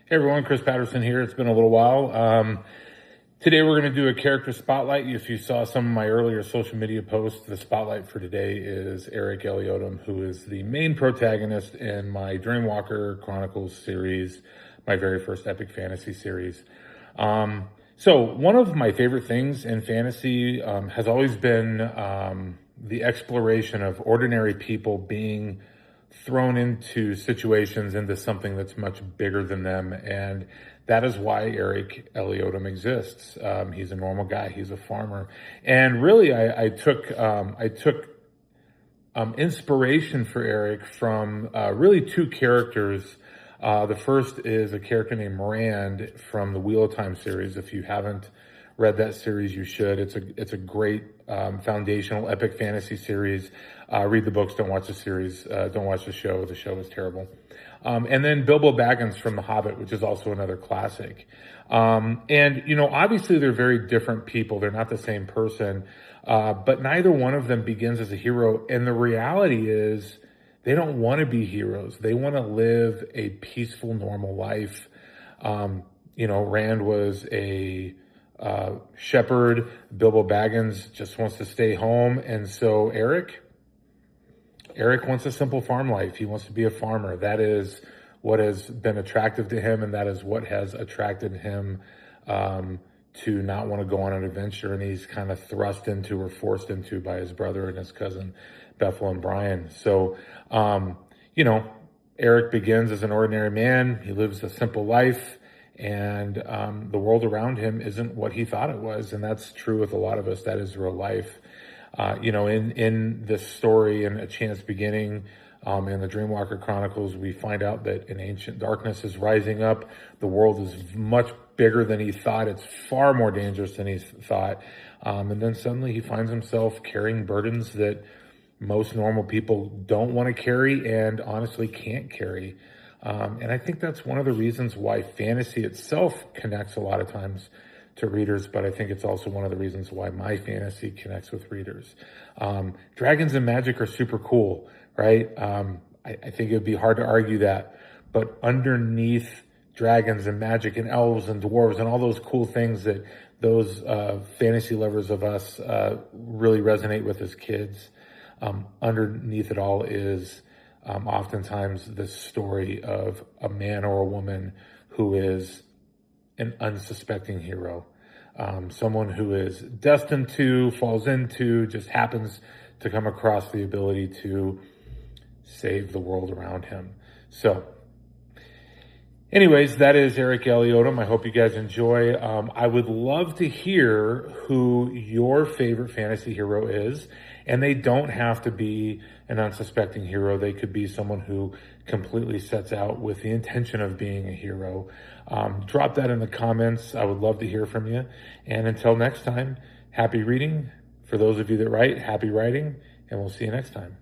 Hey everyone, Chris Patterson here. It's been a little while. Today we're going to do a character spotlight. If you saw some of my earlier social media posts, the spotlight for today is Erik Eleodum, who is the main protagonist in my Dreamwalker Chronicles series, my very first epic fantasy series. So one of my favorite things in fantasy has always been the exploration of ordinary people being thrown into situations, into something that's much bigger than them. And that is why Erik Eleodum exists. He's a normal guy. He's a farmer. And really, I took inspiration for Erik from really two characters. The first is a character named Mirand from the Wheel of Time series. If you haven't read that series, you should. It's a great foundational epic fantasy series. Read the books, don't watch the series, don't watch the show. The show is terrible. And then Bilbo Baggins from The Hobbit, which is also another classic. And, you know, obviously they're very different people. They're not the same person, but neither one of them begins as a hero. And the reality is they don't want to be heroes. They want to live a peaceful, normal life. You know, Rand was a shepherd. Bilbo Baggins just wants to stay home. And so Erik wants a simple farm life. He wants to be a farmer. That is what has been attractive to him, and that is what has attracted him to not want to go on an adventure. And he's kind of thrust into or forced into by his brother and his cousin, Bethel and Brian. So, you know, Erik begins as an ordinary man. He lives a simple life, and the world around him isn't what he thought it was. And that's true with a lot of us. That is real life. You know, in this story, in A Chance Beginning, in the Dreamwalker Chronicles, we find out that an ancient darkness is rising up. The world is much bigger than he thought. It's far more dangerous than he thought. And then suddenly he finds himself carrying burdens that most normal people don't want to carry and honestly can't carry. And I think that's one of the reasons why fantasy itself connects a lot of times to readers, but I think it's also one of the reasons why my fantasy connects with readers. Dragons and magic are super cool, right? I think it would be hard to argue that, but underneath dragons and magic and elves and dwarves and all those cool things that those fantasy lovers of us really resonate with as kids, underneath it all is oftentimes the story of a man or a woman who is an unsuspecting hero, someone who is destined to, falls into, just happens to come across the ability to save the world around him. So anyways, that is Erik Eleodum. I hope you guys enjoy. I would love to hear who your favorite fantasy hero is. And they don't have to be an unsuspecting hero. They could be someone who completely sets out with the intention of being a hero. Drop that in the comments. I would love to hear from you. And until next time, happy reading. For those of you that write, happy writing. And we'll see you next time.